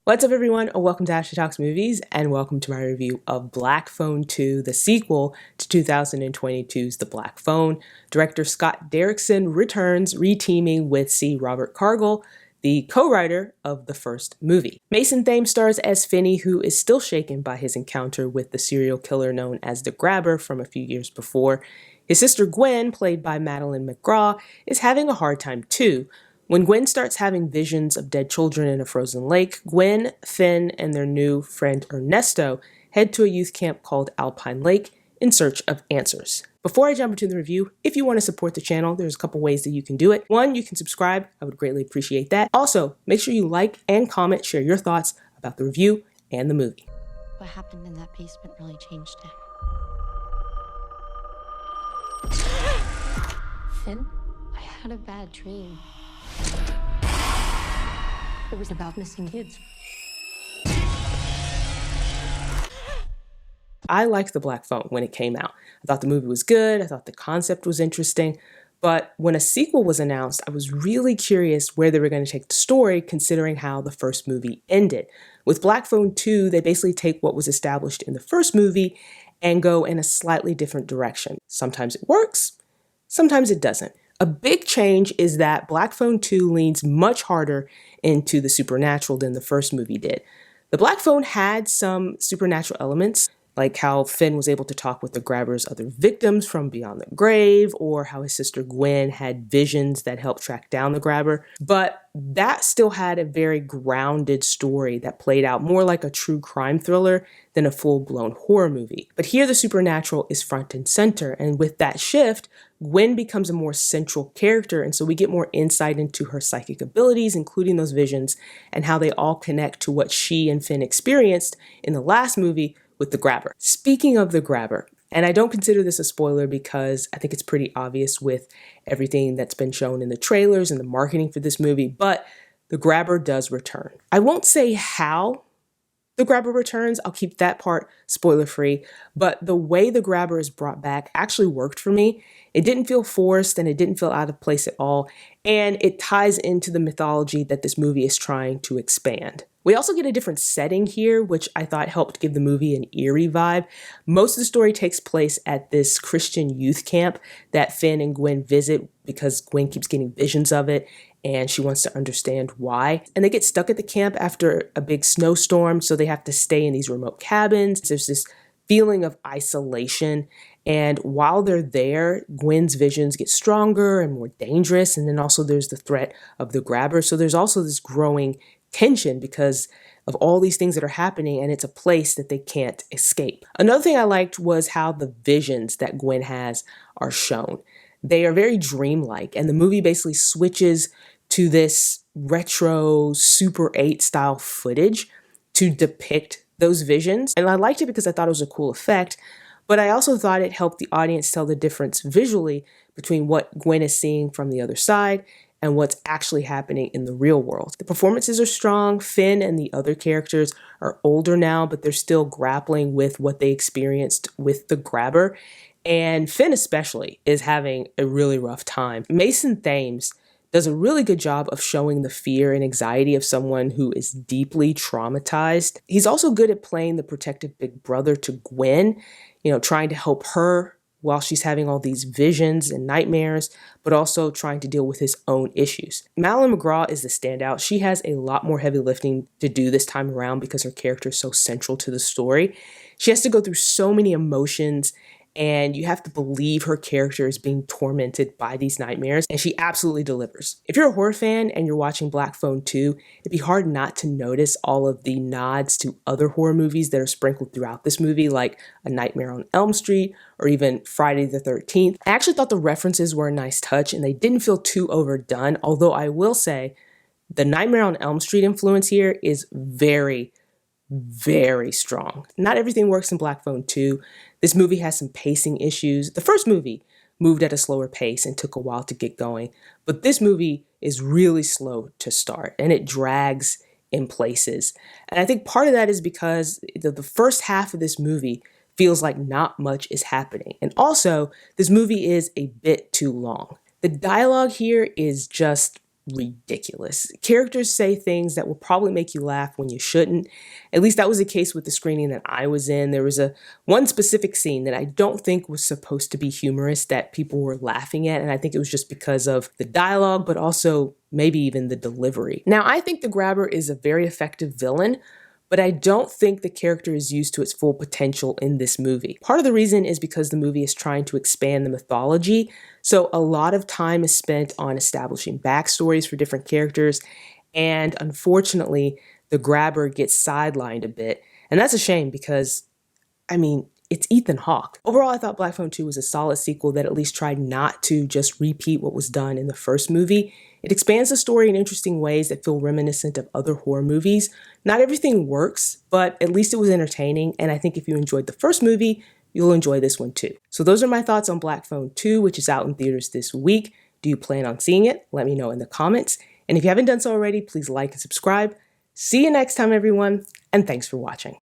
What's up, everyone? Welcome to Ashley Talks Movies, and welcome to my review of Black Phone 2, the sequel to 2022's The Black Phone. Director Scott Derrickson returns, reteaming with C. Robert Cargill, the co-writer of the first movie. Mason Thames stars as Finney, who is still shaken by his encounter with the serial killer known as the Grabber from a few years before. His sister Gwen, played by Madeleine McGraw, is having a hard time too. When Gwen starts having visions of dead children in a frozen lake, Gwen, Finn, and their new friend Ernesto head to a youth camp called Alpine Lake in search of answers. Before I jump into the review, if you want to support the channel, there's a couple ways that you can do it. One, you can subscribe. I would greatly appreciate that. Also, make sure you like and comment, share your thoughts about the review and the movie. What happened in that basement really changed it. Finn, I had a bad dream. It was about missing kids. I liked The Black Phone when it came out. I thought the movie was good. I thought the concept was interesting. But when a sequel was announced, I was really curious where they were going to take the story, considering how the first movie ended. With Black Phone 2, they basically take what was established in the first movie and go in a slightly different direction. Sometimes it works, sometimes it doesn't. A big change is that Black Phone 2 leans much harder into the supernatural than the first movie did. The Black Phone had some supernatural elements, like how Finn was able to talk with the Grabber's other victims from beyond the grave, or how his sister Gwen had visions that helped track down the Grabber. But that still had a very grounded story that played out more like a true crime thriller than a full-blown horror movie. But here the supernatural is front and center, and with that shift, Gwen becomes a more central character, and so we get more insight into her psychic abilities, including those visions, and how they all connect to what she and Finn experienced in the last movie with the Grabber. Speaking of the Grabber, and I don't consider this a spoiler because I think it's pretty obvious with everything that's been shown in the trailers and the marketing for this movie, but the Grabber does return. I won't say how the Grabber returns, I'll keep that part spoiler-free, but the way the Grabber is brought back actually worked for me. It didn't feel forced and it didn't feel out of place at all, and it ties into the mythology that this movie is trying to expand. We also get a different setting here, which I thought helped give the movie an eerie vibe. Most of the story takes place at this Christian youth camp that Finn and Gwen visit because Gwen keeps getting visions of it and she wants to understand why. And they get stuck at the camp after a big snowstorm, so they have to stay in these remote cabins. There's this feeling of isolation. And while they're there, Gwen's visions get stronger and more dangerous. And then also there's the threat of the Grabber. So there's also this growing tension because of all these things that are happening, and it's a place that they can't escape. Another thing I liked was how the visions that Gwen has are shown. They are very dreamlike, and the movie basically switches to this retro Super 8 style footage to depict those visions. And I liked it because I thought it was a cool effect, but I also thought it helped the audience tell the difference visually between what Gwen is seeing from the other side and what's actually happening in the real world. The performances are strong. Finn and the other characters are older now, but they're still grappling with what they experienced with the Grabber. And Finn especially is having a really rough time. Mason Thames does a really good job of showing the fear and anxiety of someone who is deeply traumatized. He's also good at playing the protective big brother to Gwen, trying to help her while she's having all these visions and nightmares, but also trying to deal with his own issues. Madeleine McGraw is the standout. She has a lot more heavy lifting to do this time around because her character is so central to the story. She has to go through so many emotions, and you have to believe her character is being tormented by these nightmares, and she absolutely delivers. If you're a horror fan and you're watching Black Phone 2, it'd be hard not to notice all of the nods to other horror movies that are sprinkled throughout this movie, like A Nightmare on Elm Street or even Friday the 13th. I actually thought the references were a nice touch and they didn't feel too overdone, although I will say the Nightmare on Elm Street influence here is very, very strong. Not everything works in Black Phone 2. This movie has some pacing issues. The first movie moved at a slower pace and took a while to get going, but this movie is really slow to start and it drags in places. And I think part of that is because the first half of this movie feels like not much is happening. And also, this movie is a bit too long. The dialogue here is just ridiculous. Characters say things that will probably make you laugh when you shouldn't. At least that was the case with the screening that I was in. There was one specific scene that I don't think was supposed to be humorous that people were laughing at, and I think it was just because of the dialogue, but also maybe even the delivery. Now, I think the Grabber is a very effective villain, but I don't think the character is used to its full potential in this movie. Part of the reason is because the movie is trying to expand the mythology, so a lot of time is spent on establishing backstories for different characters, and unfortunately, the Grabber gets sidelined a bit, and that's a shame because, I mean, it's Ethan Hawke. Overall, I thought Black Phone 2 was a solid sequel that at least tried not to just repeat what was done in the first movie. It expands the story in interesting ways that feel reminiscent of other horror movies. Not everything works, but at least it was entertaining, and I think if you enjoyed the first movie, you'll enjoy this one too. So those are my thoughts on Black Phone 2, which is out in theaters this week. Do you plan on seeing it? Let me know in the comments. And if you haven't done so already, please like and subscribe. See you next time, everyone, and thanks for watching.